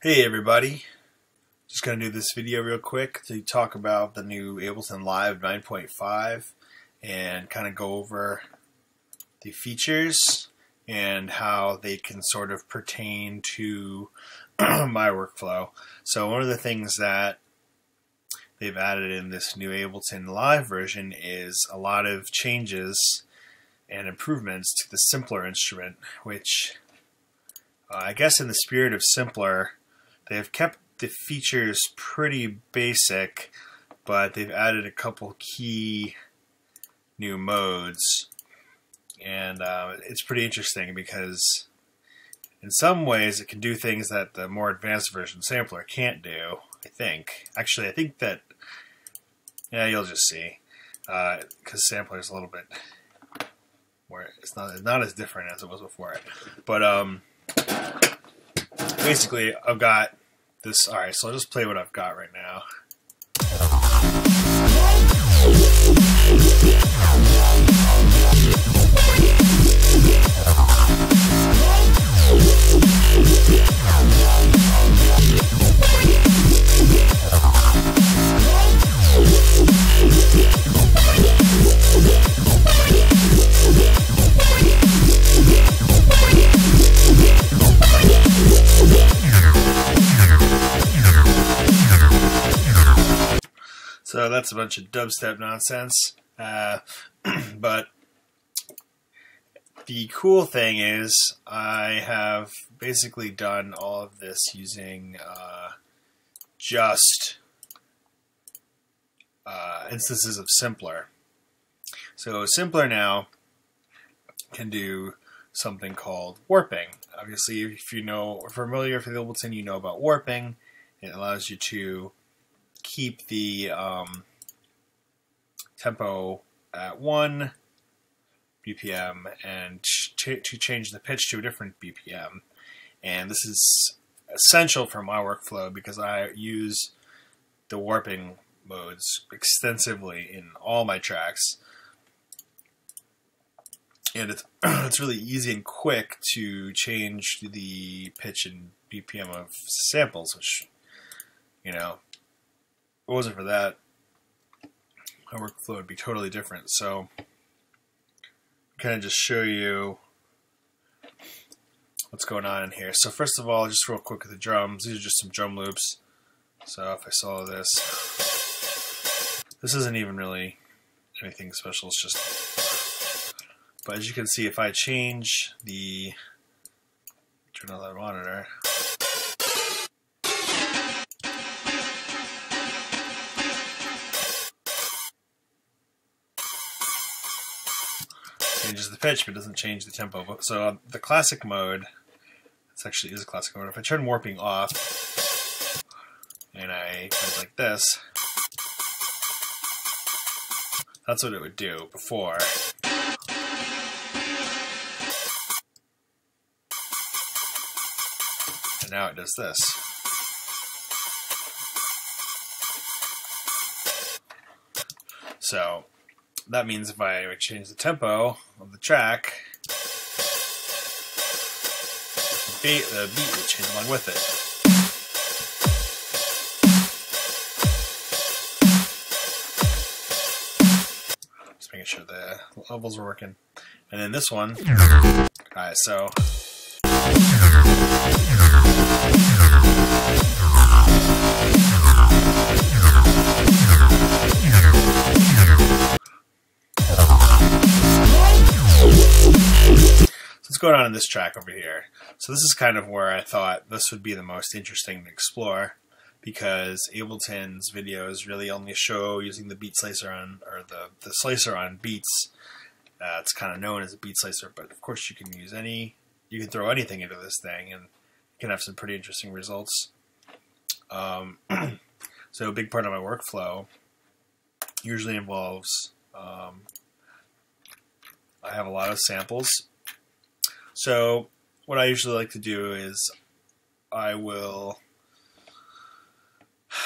Hey everybody, just going to do this video real quick to talk about the new Ableton Live 9.5 and kind of go over the features and how they can sort of pertain to my workflow. So one of the things that they've added in this new Ableton Live version is a lot of changes and improvements to the simpler instrument, which I guess in the spirit of simpler, they've kept the features pretty basic, but they've added a couple key new modes. And it's pretty interesting because in some ways it can do things that the more advanced version sampler can't do, I think. Actually, I think that, yeah, you'll just see. Because sampler is a little bit more, it's not as different as it was before. But basically, I've got this. Alright, so I'll just play what I've got right now. So that's a bunch of dubstep nonsense. But the cool thing is I have basically done all of this using just instances of Simpler. So Simpler now can do something called warping. Obviously, if you know or familiar with Ableton, you know about warping. It allows you to keep the tempo at 1 BPM and to change the pitch to a different BPM. And this is essential for my workflow because I use the warping modes extensively in all my tracks. And it's really easy and quick to change the pitch and BPM of samples, which, you know, if it wasn't for that, my workflow would be totally different. So, kind of just show you what's going on in here. So first of all, just real quick with the drums, these are just some drum loops. So if I solo this isn't even really anything special, it's just, but as you can see, if I change the, turn on that monitor, changes the pitch, but doesn't change the tempo. So the classic mode, this actually is a classic mode. If I turn warping off and I play like this, that's what it would do before. And now it does this. So that means if I change the tempo of the track, the beat would change along with it. Just making sure the levels are working. And then this one, alright, so what's going on in this track over here. So this is kind of where I thought this would be the most interesting to explore, because Ableton's videos really only show using the beat slicer on, or the slicer on beats. It's kind of known as a beat slicer, but of course you can use you can throw anything into this thing and you can have some pretty interesting results. So a big part of my workflow usually involves, I have a lot of samples. So what I usually like to do is I will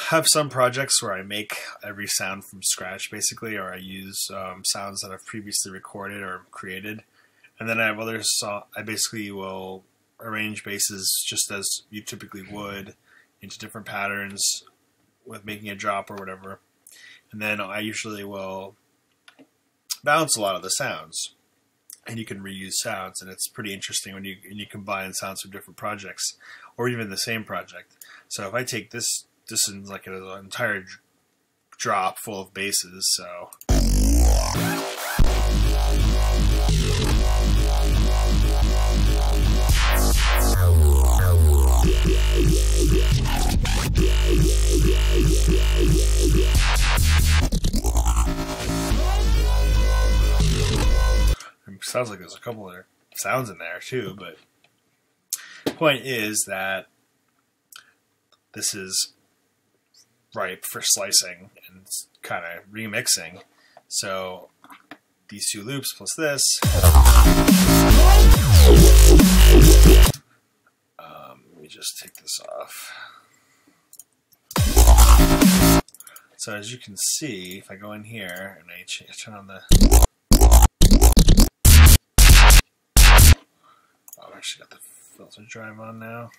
have some projects where I make every sound from scratch, basically, or I use sounds that I've previously recorded or created. And then I have other I basically will arrange basses just as you typically would into different patterns with making a drop or whatever. And then I usually will bounce a lot of the sounds, and you can reuse sounds, and it's pretty interesting when you combine sounds from different projects or even the same project. So if I take this is like an entire drop full of basses, so it sounds like there's a couple other sounds in there too, but the point is that this is ripe for slicing and kind of remixing. So these two loops plus this, let me just take this off. So as you can see, if I go in here and I turn on the, oh, I've actually got the filter drive on now.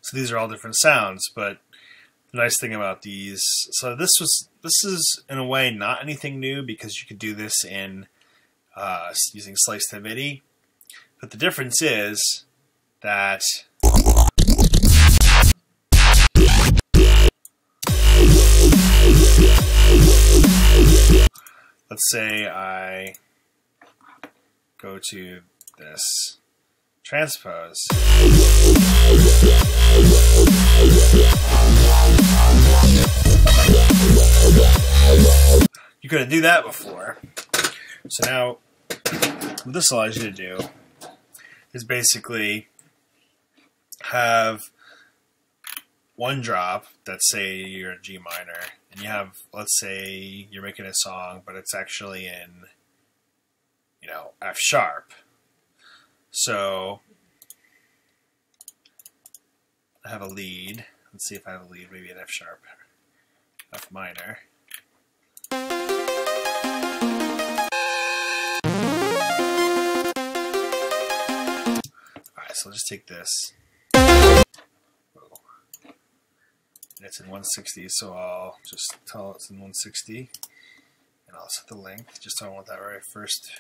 So these are all different sounds, but the nice thing about these, so this is in a way not anything new because you could do this in using slice to MIDI, but the difference is that let's say I go to this transpose. You couldn't do that before. So now what this allows you to do is basically have one drop that's, say you're a G minor, and you have, let's say you're making a song, but it's actually in, you know, F sharp. So I have a lead. Let's see if I have a lead, maybe an F sharp, F minor. Alright, so I'll just take this. And it's in 160, so I'll just tell it's in 160. And I'll set the length, just so I want that right first.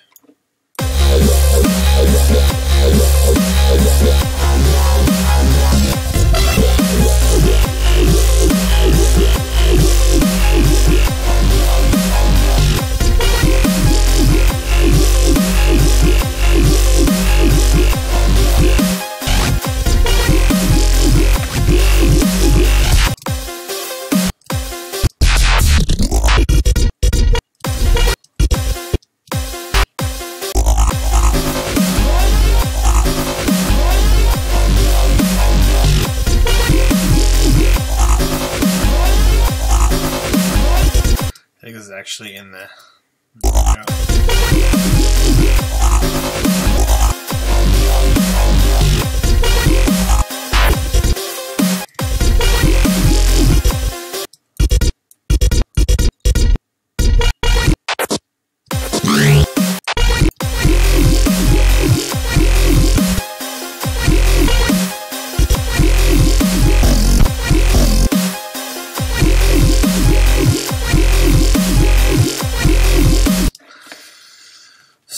I think this is actually in the,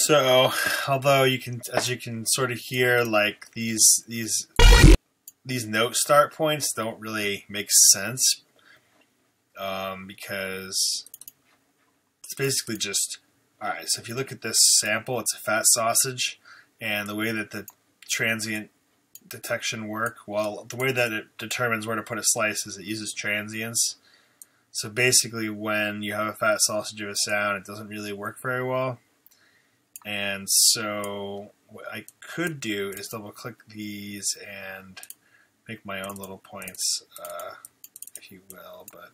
so, although you can, as you can sort of hear, like these note start points don't really make sense, because it's basically just, alright, so if you look at this sample, it's a fat sausage, and the way that the transient detection work, well, the way that it determines where to put a slice is it uses transients. So basically when you have a fat sausage of a sound, it doesn't really work very well. And so what I could do is double click these and make my own little points, if you will, but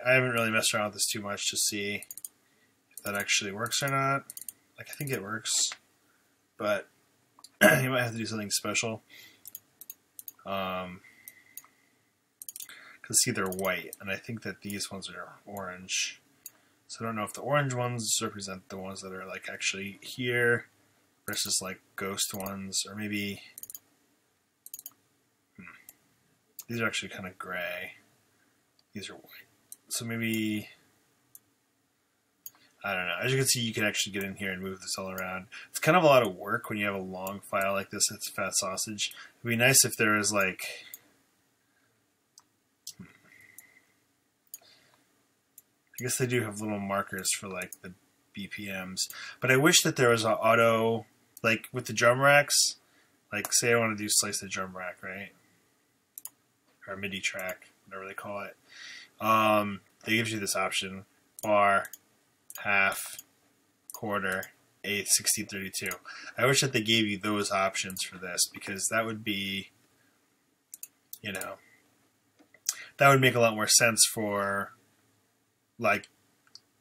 I haven't really messed around with this too much to see that actually works or not. Like, I think it works, but you might have to do something special. Because see, they're white, and I think that these ones are orange. So I don't know if the orange ones represent the ones that are like actually here versus like ghost ones, or maybe these are actually kind of gray. These are white. So maybe, I don't know. As you can see, you can actually get in here and move this all around. It's kind of a lot of work when you have a long file like this. It's fat sausage. It'd be nice if there was like, I guess they do have little markers for like the BPMs, but I wish that there was an auto, like with the drum racks, like say I want to do slice the drum rack, right? Or MIDI track, whatever they call it. They gives you this option: bar, half, quarter, eighth, 1632. I wish that they gave you those options for this, because that would be, you know, that would make a lot more sense for like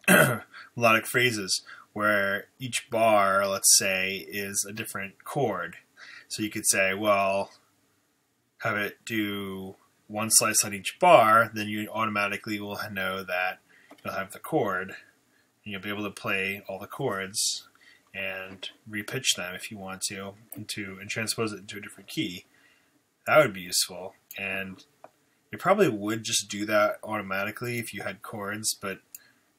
melodic phrases where each bar, let's say, is a different chord. So you could say, well, have it do one slice on each bar, then you automatically will know that you'll have the chord, and you'll be able to play all the chords and repitch them if you want to and transpose it into a different key. That would be useful, and it probably would just do that automatically if you had chords, but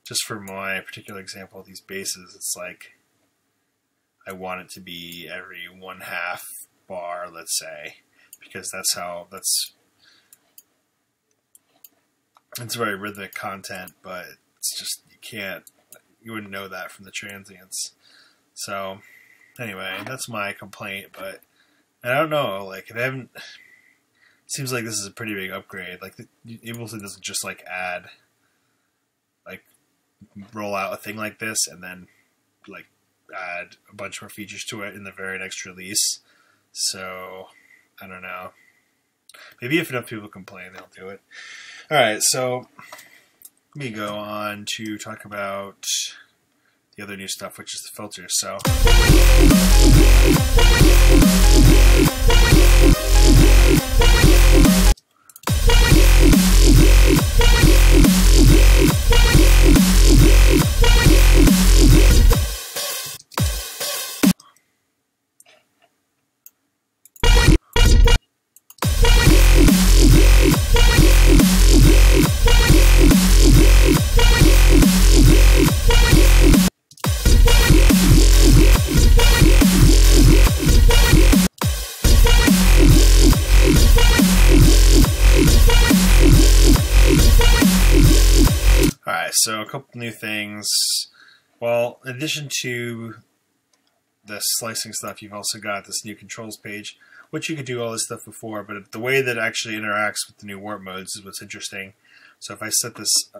just for my particular example of these basses, it's like I want it to be every 1/2 bar, let's say, because it's very rhythmic content, but it's just, you wouldn't know that from the transients. So anyway, that's my complaint, but I don't know, like, it seems like this is a pretty big upgrade. Like, Ableton doesn't just like roll out a thing like this and then like add a bunch more features to it in the very next release. So I don't know. Maybe if enough people complain, they'll do it. Alright, so let me go on to talk about the other new stuff, which is the filters. So So a couple new things. Well, in addition to the slicing stuff, you've also got this new controls page, which you could do all this stuff before, but the way that it actually interacts with the new warp modes is what's interesting. So if I set this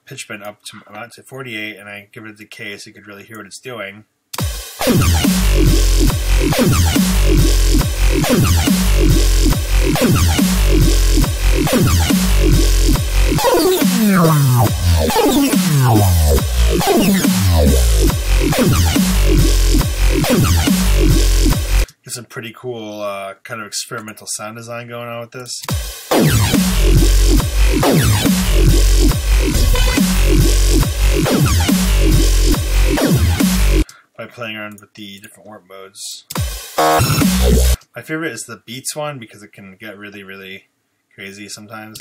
pitch bend up to 48 and I give it a decay so you could really hear what it's doing. There's some pretty cool kind of experimental sound design going on with this. By playing around with the different warp modes. My favorite is the beats one because it can get really, really crazy sometimes.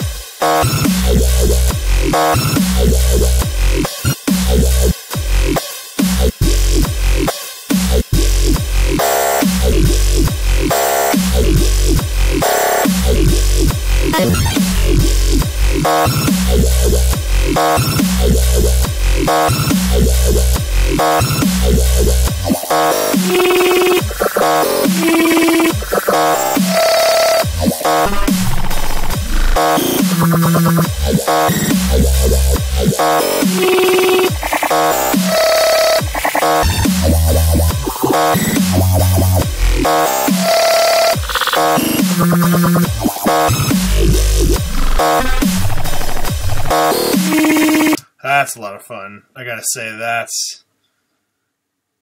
That's a lot of fun. I gotta say, that's